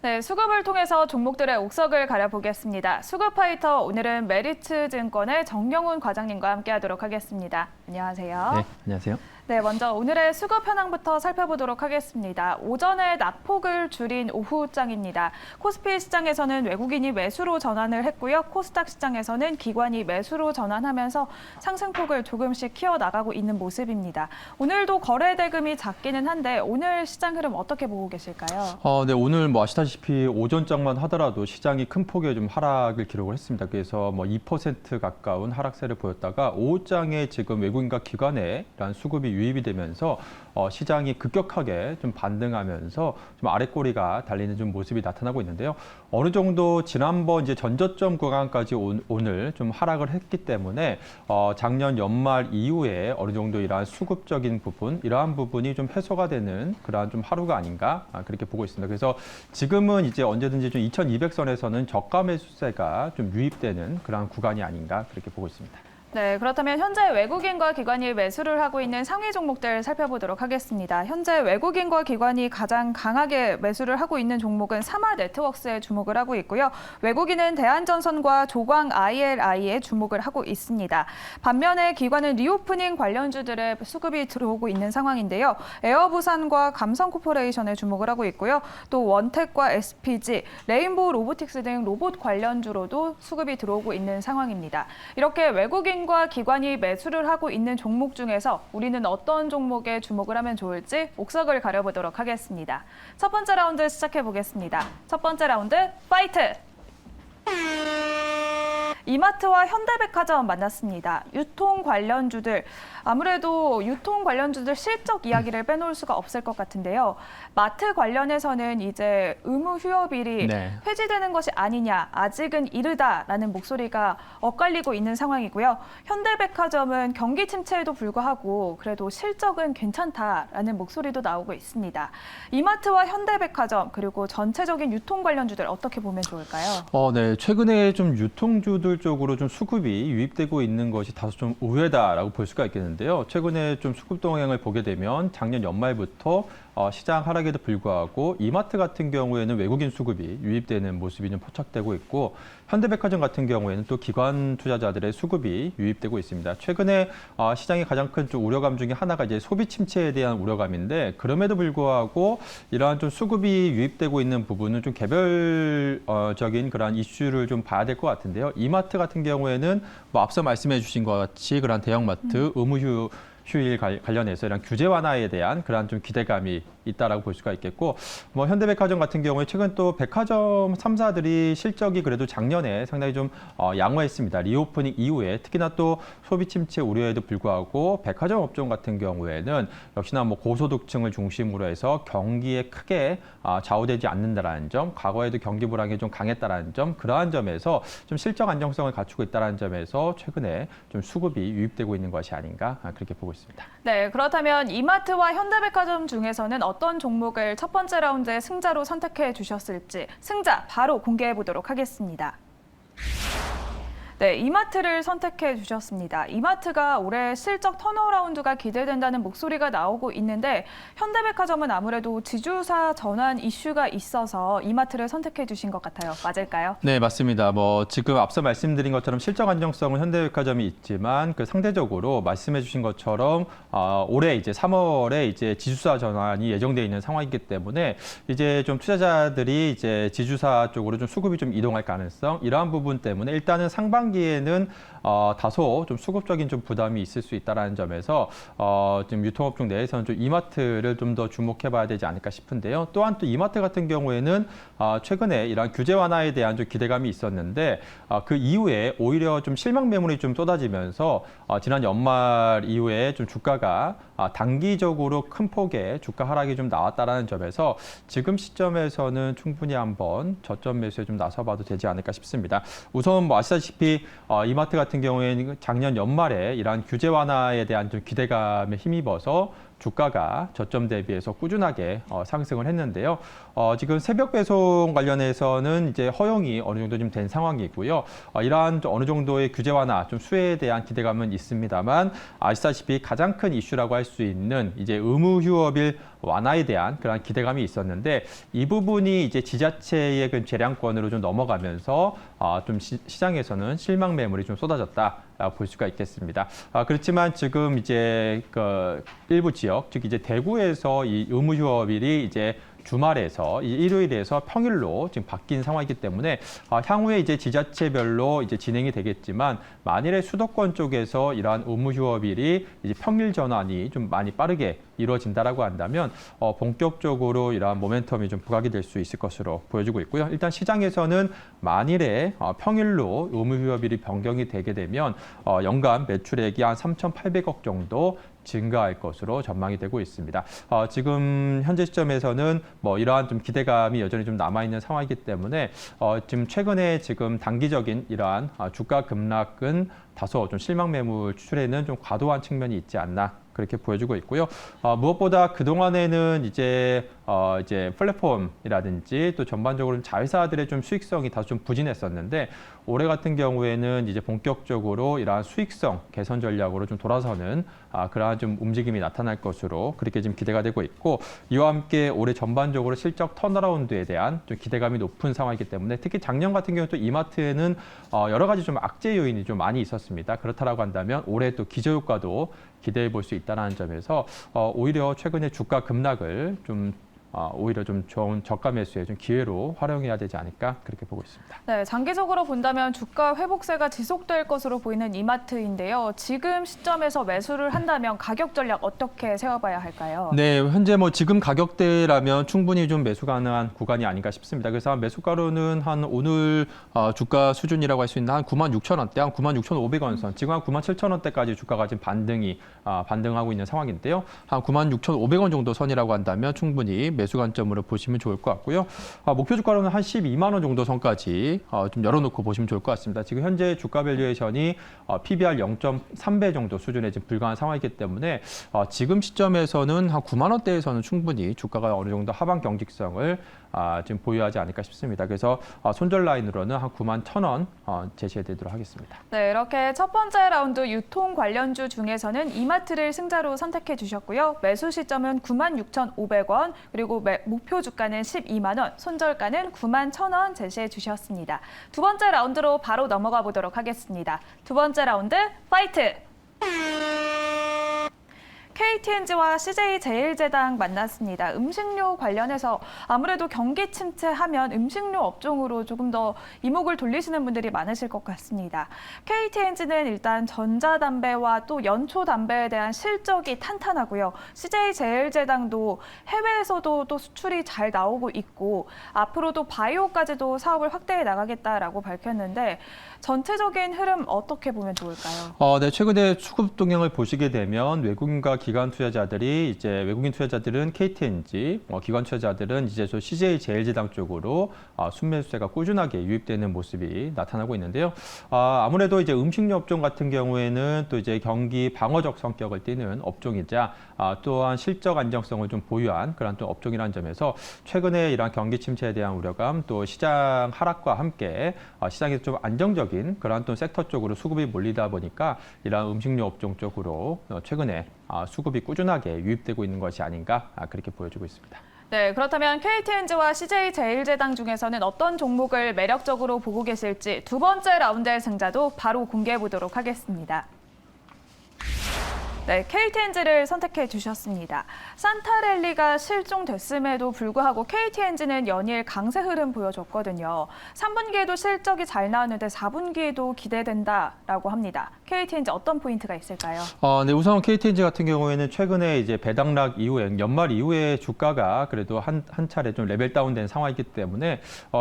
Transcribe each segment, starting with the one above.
네, 수급을 통해서 종목들의 옥석을 가려보겠습니다. 수급파이터 오늘은 메리츠증권의 정영훈 과장님과 함께하도록 하겠습니다. 안녕하세요. 네, 안녕하세요. 네, 먼저 오늘의 수급 현황부터 살펴보도록 하겠습니다. 오전에 낙폭을 줄인 오후장입니다. 코스피 시장에서는 외국인이 매수로 전환을 했고요. 코스닥 시장에서는 기관이 매수로 전환하면서 상승폭을 조금씩 키워나가고 있는 모습입니다. 오늘도 거래 대금이 작기는 한데 오늘 시장 흐름 어떻게 보고 계실까요? 네, 오늘 아시다시피 오전장만 하더라도 시장이 큰 폭의 좀 하락을 기록을 했습니다. 그래서 2% 가까운 하락세를 보였다가 오후장에 지금 외국인과 기관에 이러한 수급이 유입이 되면서 시장이 급격하게 좀 반등하면서 좀 아랫꼬리가 달리는 좀 모습이 나타나고 있는데요. 어느 정도 지난번 이제 전저점 구간까지 오늘 좀 하락을 했기 때문에 작년 연말 이후에 어느 정도 이러한 수급적인 부분, 이러한 부분이 좀 해소가 되는 그러한 좀 하루가 아닌가 그렇게 보고 있습니다. 그래서 지금은 이제 언제든지 좀 2200선에서는 저가 매수세가 좀 유입되는 그러한 구간이 아닌가 그렇게 보고 있습니다. 네, 그렇다면 현재 외국인과 기관이 매수를 하고 있는 상위 종목들 살펴보도록 하겠습니다. 현재 외국인과 기관이 가장 강하게 매수를 하고 있는 종목은 사마네트웍스에 주목을 하고 있고요. 외국인은 대한전선과 조광 ILI에 주목을 하고 있습니다. 반면에 기관은 리오프닝 관련주들의 수급이 들어오고 있는 상황인데요. 에어부산과 감성코퍼레이션에 주목을 하고 있고요. 또 원텍과 SPG, 레인보우 로보틱스 등 로봇 관련주로도 수급이 들어오고 있는 상황입니다. 이렇게 외국인 과 기관이 매수를 하고 있는 종목 중에서 우리는 어떤 종목에 주목을 하면 좋을지 옥석을 가려보도록 하겠습니다. 첫 번째 라운드 시작해 보겠습니다. 첫 번째 라운드 파이트! 이마트와 현대백화점 만났습니다. 유통 관련주들, 아무래도 유통 관련주들 실적 이야기를 빼놓을 수가 없을 것 같은데요. 마트 관련해서는 이제 의무 휴업일이 회지되는 것이 아니냐, 아직은 이르다라는 목소리가 엇갈리고 있는 상황이고요. 현대백화점은 경기 침체에도 불구하고 그래도 실적은 괜찮다라는 목소리도 나오고 있습니다. 이마트와 현대백화점 그리고 전체적인 유통 관련주들 어떻게 보면 좋을까요? 네, 최근에 좀 유통주들 쪽으로 좀 수급이 유입되고 있는 것이 다소 좀 의외다라고 볼 수가 있겠는데요. 최근에 좀 수급 동향을 보게 되면 작년 연말부터 시장 하락에도 불구하고 이마트 같은 경우에는 외국인 수급이 유입되는 모습이 좀 포착되고 있고 현대백화점 같은 경우에는 또 기관 투자자들의 수급이 유입되고 있습니다. 최근에 시장의 가장 큰 좀 우려감 중에 하나가 이제 소비 침체에 대한 우려감인데 그럼에도 불구하고 이러한 좀 수급이 유입되고 있는 부분은 좀 개별적인 그러한 이슈를 좀 봐야 될 것 같은데요. 이마트 같은 경우에는 앞서 말씀해 주신 것 같이 그러한 대형마트 의무 휴일 관련해서 이런 규제 완화에 대한 그러한 좀 기대감이 있다라고 볼 수가 있겠고, 현대백화점 같은 경우에 최근 또 백화점 3사들이 실적이 그래도 작년에 상당히 좀 양호했습니다. 리오프닝 이후에 특히나 또 소비 침체 우려에도 불구하고 백화점 업종 같은 경우에는 역시나 고소득층을 중심으로 해서 경기에 크게 좌우되지 않는다라는 점, 과거에도 경기 불황이 좀 강했다라는 점, 그러한 점에서 좀 실적 안정성을 갖추고 있다라는 점에서 최근에 좀 수급이 유입되고 있는 것이 아닌가 그렇게 보고 있습니다. 네, 그렇다면 이마트와 현대백화점 중에서는 어떤 종목을 첫 번째 라운드의 승자로 선택해 주셨을지 승자 바로 공개해 보도록 하겠습니다. 네, 이마트를 선택해 주셨습니다. 이마트가 올해 실적 턴어라운드가 기대된다는 목소리가 나오고 있는데 현대백화점은 아무래도 지주사 전환 이슈가 있어서 이마트를 선택해 주신 것 같아요. 맞을까요? 네, 맞습니다. 지금 앞서 말씀드린 것처럼 실적 안정성은 현대백화점이 있지만 그 상대적으로 말씀해 주신 것처럼 올해 이제 3월에 이제 지주사 전환이 예정되어 있는 상황이기 때문에 이제 좀 투자자들이 이제 지주사 쪽으로 좀 수급이 좀 이동할 가능성 이러한 부분 때문에 일단은 상반기에는 다소 좀 수급적인 좀 부담이 있을 수 있다라는 점에서 지금 유통업종 내에서는 좀 이마트를 좀 더 주목해봐야 되지 않을까 싶은데요. 또한 또 이마트 같은 경우에는 최근에 이러한 규제 완화에 대한 좀 기대감이 있었는데 그 이후에 오히려 좀 실망 매물이 좀 쏟아지면서 지난 연말 이후에 좀 주가가 단기적으로 큰 폭의 주가 하락이 좀 나왔다라는 점에서 지금 시점에서는 충분히 한번 저점 매수에 좀 나서봐도 되지 않을까 싶습니다. 우선 아시다시피 이마트 같은 경우에는 작년 연말에 이러한 규제 완화에 대한 좀 기대감에 힘입어서 주가가 저점 대비해서 꾸준하게 상승을 했는데요. 지금 새벽 배송 관련해서는 이제 허용이 어느 정도 좀 된 상황이고요. 이러한 어느 정도의 규제 완화, 좀 수혜에 대한 기대감은 있습니다만 아시다시피 가장 큰 이슈라고 할 수 있는 이제 의무 휴업일 완화에 대한 그런 기대감이 있었는데 이 부분이 이제 지자체의 그 재량권으로 좀 넘어가면서 좀 시장에서는 실망 매물이 좀 쏟아졌다. 볼 수가 있겠습니다. 그렇지만 지금 이제 그 일부 지역, 즉 이제 대구에서 이 의무 휴업일이 이제 주말에서 이 일요일에서 평일로 지금 바뀐 상황이기 때문에 향후에 이제 지자체별로 이제 진행이 되겠지만 만일에 수도권 쪽에서 이러한 의무 휴업일이 이제 평일 전환이 좀 많이 빠르게 이루어진다라고 한다면 본격적으로 이러한 모멘텀이 좀 부각이 될 수 있을 것으로 보여지고 있고요. 일단 시장에서는 만일에 평일로 의무 휴업일이 변경이 되게 되면 연간 매출액이 한 3,800억 정도 증가할 것으로 전망이 되고 있습니다. 지금 현재 시점에서는 뭐 이러한 좀 기대감이 여전히 좀 남아 있는 상황이기 때문에 지금 최근에 지금 단기적인 이러한 주가 급락은 다소 좀 실망 매물 추출에는 좀 과도한 측면이 있지 않나. 그렇게 보여주고 있고요. 무엇보다 그동안에는 이제 플랫폼이라든지 또 전반적으로 자회사들의 좀 수익성이 다소 좀 부진했었는데 올해 같은 경우에는 이제 본격적으로 이러한 수익성 개선 전략으로 좀 돌아서는 그러한 좀 움직임이 나타날 것으로 그렇게 지금 기대가 되고 있고 이와 함께 올해 전반적으로 실적 턴어라운드에 대한 좀 기대감이 높은 상황이기 때문에 특히 작년 같은 경우 또 이마트에는 여러 가지 좀 악재 요인이 좀 많이 있었습니다. 그렇다라고 한다면 올해 또 기저효과도 기대해 볼 수 있다는 점에서 오히려 최근에 주가 급락을 좀 오히려 좀 좋은 저가 매수의 좀 기회로 활용해야 되지 않을까 그렇게 보고 있습니다. 네, 장기적으로 본다면 주가 회복세가 지속될 것으로 보이는 이마트인데요. 지금 시점에서 매수를 한다면 가격 전략 어떻게 세워봐야 할까요? 네, 현재 뭐 지금 가격대라면 충분히 좀 매수 가능한 구간이 아닌가 싶습니다. 그래서 매수가로는 한 오늘 주가 수준이라고 할 수 있는 한 96,000원대, 한 96,500원 선, 지금 한 97,000원대까지 주가가 지금 반등하고 있는 상황인데요. 한 96,500원 정도 선이라고 한다면 충분히 매수 관점으로 보시면 좋을 것 같고요. 목표 주가로는 한 12만 원 정도 선까지 좀 열어놓고 보시면 좋을 것 같습니다. 지금 현재 주가 밸류에이션이 PBR 0.3배 정도 수준에 지금 불과한 상황이기 때문에 지금 시점에서는 한 9만 원대에서는 충분히 주가가 어느 정도 하방 경직성을 지금 보유하지 않을까 싶습니다. 그래서 손절 라인으로는 한 9만 1,000원 제시해 드리도록 하겠습니다. 네, 이렇게 첫 번째 라운드 유통 관련주 중에서는 이마트를 승자로 선택해 주셨고요. 매수 시점은 96,500원, 그리고 목표 주가는 12만 원, 손절가는 9만 1,000원 제시해 주셨습니다. 두 번째 라운드로 바로 넘어가 보도록 하겠습니다. 두 번째 라운드 파이트! KTNG와 CJ제일제당 만났습니다. 음식료 관련해서 아무래도 경기 침체하면 음식료 업종으로 조금 더 이목을 돌리시는 분들이 많으실 것 같습니다. KTNG는 일단 전자담배와 또 연초담배에 대한 실적이 탄탄하고요. CJ제일제당도 해외에서도 또 수출이 잘 나오고 있고 앞으로도 바이오까지도 사업을 확대해 나가겠다라고 밝혔는데 전체적인 흐름 어떻게 보면 좋을까요? 네, 최근에 수급 동향을 보시게 되면 외국인과 기관 투자자들이 이제 외국인 투자자들은 KTNG, 기관 투자자들은 이제 저 CJ제일제당 쪽으로 순매수세가 꾸준하게 유입되는 모습이 나타나고 있는데요. 아무래도 이제 음식료 업종 같은 경우에는 또 이제 경기 방어적 성격을 띠는 업종이자 또한 실적 안정성을 좀 보유한 그런 또 업종이라는 점에서 최근에 이러한 경기 침체에 대한 우려감 또 시장 하락과 함께 시장에서 좀 안정적인 그러한 또 섹터 쪽으로 수급이 몰리다 보니까 이러한 음식료 업종 쪽으로 최근에 수급이 꾸준하게 유입되고 있는 것이 아닌가 그렇게 보여지고 있습니다. 네, 그렇다면 KTNG와 CJ제일제당 중에서는 어떤 종목을 매력적으로 보고 계실지 두 번째 라운드의 승자도 바로 공개해 보도록 하겠습니다. 네, KTNG를 선택해 주셨습니다. 산타랠리가 실종됐음에도 불구하고 KTNG는 연일 강세 흐름 보여줬거든요. 3분기에도 실적이 잘 나왔는데 4분기에도 기대된다라고 합니다. KTNG 어떤 포인트가 있을까요? 네, 우선 KTNG 같은 경우에는 최근에 이제 배당락 이후에 연말 이후에 주가가 그래도 한 차례 좀 레벨 다운된 상황이기 때문에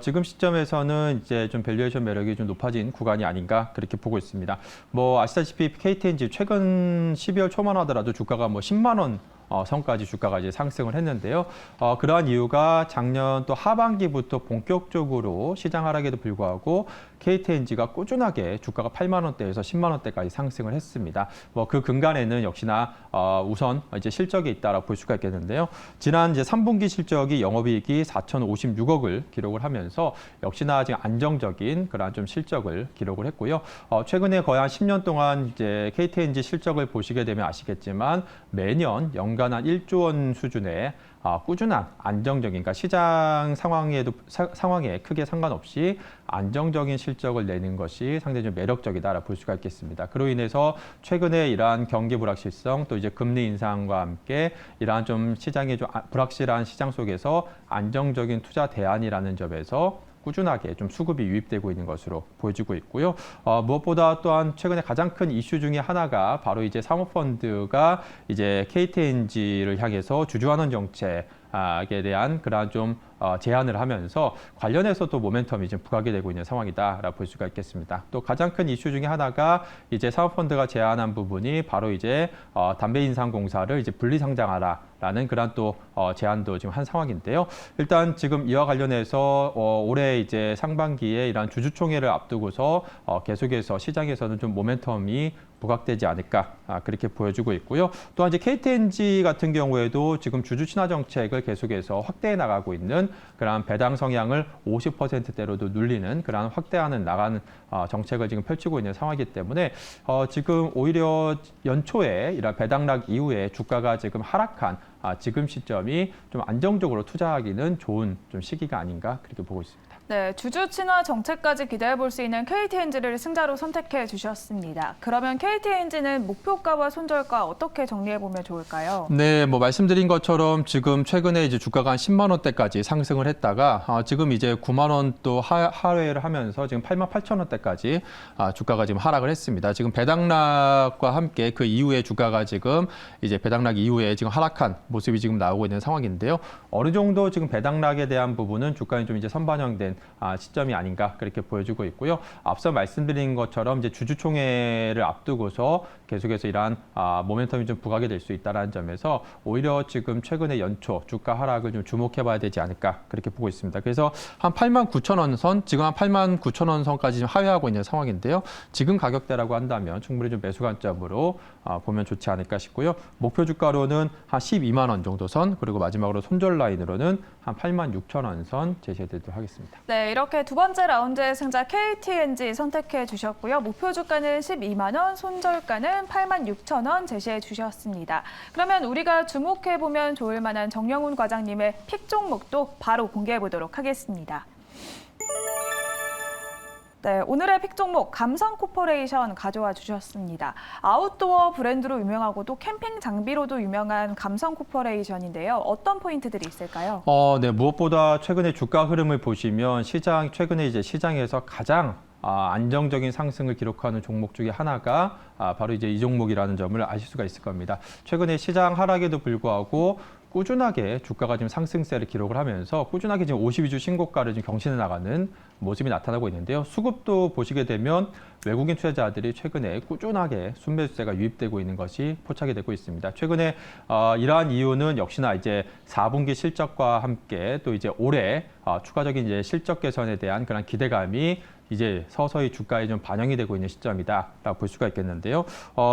지금 시점에서는 이제 좀 밸류에이션 매력이 좀 높아진 구간이 아닌가 그렇게 보고 있습니다. 뭐 아시다시피 KTNG 최근 12월 초만 하더라도 주가가 뭐 10만 원 선까지 주가가 이제 상승을 했는데요. 그러한 이유가 작년 또 하반기부터 본격적으로 시장 하락에도 불구하고 KTNG가 꾸준하게 주가가 8만 원대에서 10만 원대까지 상승을 했습니다. 그 근간에는 역시나 우선 이제 실적이 있다라고 볼 수가 있겠는데요. 지난 이제 3분기 실적이 영업이익이 4,056억을 기록을 하면서 역시나 지금 안정적인 그러한 좀 실적을 기록을 했고요. 최근에 거의 한 10년 동안 이제 KTNG 실적을 보시게 되면 아시겠지만 매년 연간 한 1조 원 수준의 꾸준한 안정적인, 그러니까 시장 상황에 크게 상관없이 안정적인 실적을 내는 것이 상당히 좀 매력적이다라고 볼 수가 있겠습니다. 그로 인해서 최근에 이러한 경기 불확실성 또 이제 금리 인상과 함께 이러한 좀 시장의 좀 불확실한 시장 속에서 안정적인 투자 대안이라는 점에서 꾸준하게 좀 수급이 유입되고 있는 것으로 보여지고 있고요. 무엇보다 또한 최근에 가장 큰 이슈 중에 하나가 바로 이제 사모펀드가 이제 KTNG를 향해서 주주환원 정책에 대한 그러한 좀 제안을 하면서 관련해서 또 모멘텀이 좀 부각이 되고 있는 상황이다라고 볼 수가 있겠습니다. 또 가장 큰 이슈 중에 하나가 이제 사모펀드가 제안한 부분이 바로 이제 담배인상공사를 이제 분리상장하라라는 그런 또 제안도 지금 한 상황인데요. 일단 지금 이와 관련해서 올해 이제 상반기에 이런 주주총회를 앞두고서 계속해서 시장에서는 좀 모멘텀이 부각되지 않을까 그렇게 보여지고 있고요. 또한 이제 KTNG 같은 경우에도 지금 주주 친화 정책을 계속해서 확대해 나가고 있는 그러한 배당 성향을 50%대로도 눌리는 그러한 확대하는 나가는 정책을 지금 펼치고 있는 상황이기 때문에 지금 오히려 연초에 이런 배당락 이후에 주가가 지금 하락한 지금 시점이 좀 안정적으로 투자하기는 좋은 좀 시기가 아닌가 그렇게 보고 있습니다. 네, 주주 친화 정책까지 기대해 볼 수 있는 KTNG를 승자로 선택해 주셨습니다. 그러면 KTNG는 목표가와 손절가 어떻게 정리해 보면 좋을까요? 네, 말씀드린 것처럼 지금 최근에 이제 주가가 한 10만 원대까지 상승을 했다가 지금 이제 9만 원 또 하회를 하면서 지금 8만 8천 원대까지 주가가 지금 하락을 했습니다. 지금 배당락과 함께 그 이후에 주가가 지금 이제 배당락 이후에 지금 하락한 모습이 지금 나오고 있는 상황인데요. 어느 정도 지금 배당락에 대한 부분은 주가는 좀 이제 선반영된 시점이 아닌가 그렇게 보여지고 있고요. 앞서 말씀드린 것처럼 이제 주주총회를 앞두고서 계속해서 이러한 모멘텀이 좀 부각이 될 수 있다는 점에서 오히려 지금 최근에 연초 주가 하락을 좀 주목해봐야 되지 않을까 그렇게 보고 있습니다. 그래서 한 8만 9천 원 선, 지금 한 8만 9천 원 선까지 지금 하회하고 있는 상황인데요. 지금 가격대라고 한다면 충분히 좀 매수 관점으로 보면 좋지 않을까 싶고요. 목표 주가로는 한 12만 원 정도 선, 그리고 마지막으로 손절 라인으로는 한 8만 6천 원 선 제시해드리도록 하겠습니다. 네, 이렇게 두 번째 라운드의 승자 KTNG 선택해 주셨고요. 목표 주가는 12만 원, 손절가는 8만 6천 원 제시해 주셨습니다. 그러면 우리가 주목해 보면 좋을 만한 정영훈 과장님의 픽 종목도 바로 공개해 보도록 하겠습니다. 네, 오늘의 픽 종목 감성 코퍼레이션 가져와 주셨습니다. 아웃도어 브랜드로 유명하고 또 캠핑 장비로도 유명한 감성 코퍼레이션인데요. 어떤 포인트들이 있을까요? 네, 무엇보다 최근에 주가 흐름을 보시면 최근에 이제 시장에서 가장 안정적인 상승을 기록하는 종목 중에 하나가 바로 이제 이 종목이라는 점을 아실 수가 있을 겁니다. 최근에 시장 하락에도 불구하고 꾸준하게 주가가 지금 상승세를 기록을 하면서 꾸준하게 지금 52주 신고가를 지금 경신해 나가는 모습이 나타나고 있는데요. 수급도 보시게 되면 외국인 투자자들이 최근에 꾸준하게 순매수세가 유입되고 있는 것이 포착이 되고 있습니다. 최근에 이러한 이유는 역시나 이제 4분기 실적과 함께 또 이제 올해 추가적인 이제 실적 개선에 대한 그런 기대감이 이제 서서히 주가에 좀 반영이 되고 있는 시점이다라고 볼 수가 있겠는데요.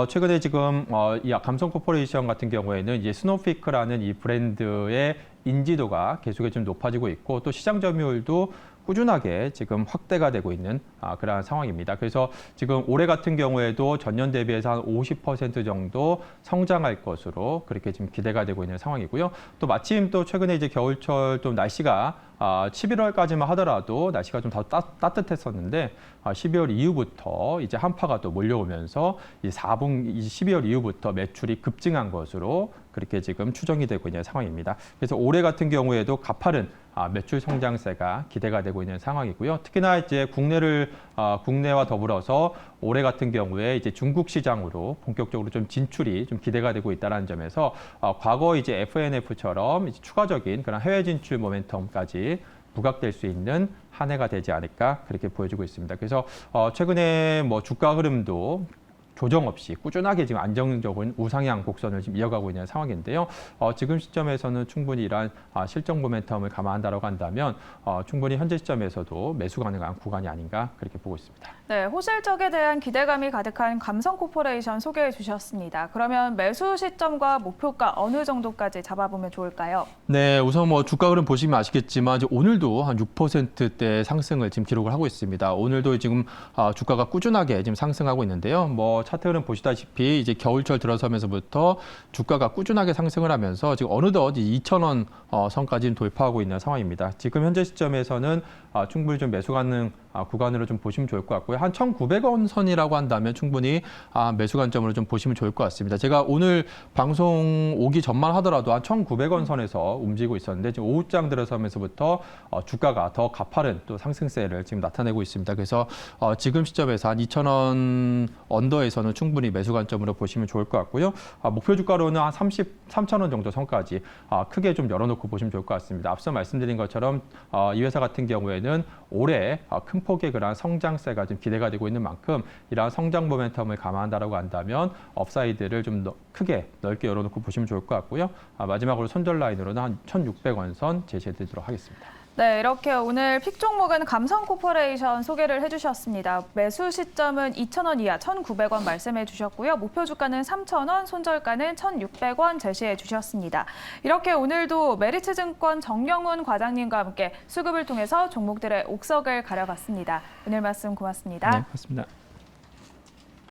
최근에 지금 이 감성 코퍼레이션 같은 경우에는 이제 스노피크라는 이 브랜드의 인지도가 계속해서 좀 높아지고 있고 또 시장 점유율도 꾸준하게 지금 확대가 되고 있는 그러한 상황입니다. 그래서 지금 올해 같은 경우에도 전년 대비해서 한 50% 정도 성장할 것으로 그렇게 지금 기대가 되고 있는 상황이고요. 또 마침 또 최근에 이제 겨울철 좀 날씨가 11월까지만 하더라도 날씨가 좀 더 따뜻했었는데 12월 이후부터 이제 한파가 또 몰려오면서 이 12월 이후부터 매출이 급증한 것으로 그렇게 지금 추정이 되고 있는 상황입니다. 그래서 올해 같은 경우에도 가파른 매출 성장세가 기대가 되고 있는 상황이고요. 특히나 이제 국내와 더불어서 올해 같은 경우에 이제 중국 시장으로 본격적으로 좀 진출이 좀 기대가 되고 있다는 점에서 과거 이제 FNF처럼 이제 추가적인 그런 해외 진출 모멘텀까지 부각될 수 있는 한 해가 되지 않을까 그렇게 보여지고 있습니다. 그래서 최근에 주가 흐름도 조정 없이 꾸준하게 지금 안정적인 우상향 곡선을 지금 이어가고 있는 상황인데요. 지금 시점에서는 충분히 이러한 실적 모멘텀을 감안한다고 한다면 충분히 현재 시점에서도 매수 가능한 구간이 아닌가 그렇게 보고 있습니다. 네, 호실적에 대한 기대감이 가득한 감성코퍼레이션 소개해 주셨습니다. 그러면 매수 시점과 목표가 어느 정도까지 잡아보면 좋을까요? 네, 우선 뭐 주가 흐름 보시면 아시겠지만 이제 오늘도 한 6%대 상승을 지금 기록을 하고 있습니다. 오늘도 지금 주가가 꾸준하게 지금 상승하고 있는데요. 뭐 차트 흐름 보시다시피 이제 겨울철 들어서면서부터 주가가 꾸준하게 상승을 하면서 지금 어느덧 2,000원 선까지 돌파하고 있는 상황입니다. 지금 현재 시점에서는 충분히 좀 매수 가능 구간으로 좀 보시면 좋을 것 같고요. 한 1,900원 선이라고 한다면 충분히 매수 관점으로 좀 보시면 좋을 것 같습니다. 제가 오늘 방송 오기 전만 하더라도 한 1,900원 선에서 움직이고 있었는데 지금 오후장 들어서면서부터 주가가 더 가파른 또 상승세를 지금 나타내고 있습니다. 그래서 지금 시점에서 한 2,000원 언더에서는 충분히 매수 관점으로 보시면 좋을 것 같고요. 목표 주가로는 한 33,000원 정도 선까지 크게 좀 열어놓고 보시면 좋을 것 같습니다. 앞서 말씀드린 것처럼 이 회사 같은 경우에는 올해 큰 폭의 그러한 성장세가 좀 기대가 되고 있는 만큼 이러한 성장 모멘텀을 감안한다고 한다면 업사이드를 좀 크게 넓게 열어놓고 보시면 좋을 것 같고요. 마지막으로 손절 라인으로는 한 1,600원 선 제시해드리도록 하겠습니다. 네, 이렇게 오늘 픽 종목은 감성코퍼레이션 소개를 해주셨습니다. 매수 시점은 2,000원 이하 1,900원 말씀해 주셨고요. 목표 주가는 3,000원, 손절가는 1,600원 제시해 주셨습니다. 이렇게 오늘도 메리츠증권 정영훈 과장님과 함께 수급을 통해서 종목들의 옥석을 가려봤습니다. 오늘 말씀 고맙습니다. 네, 고맙습니다.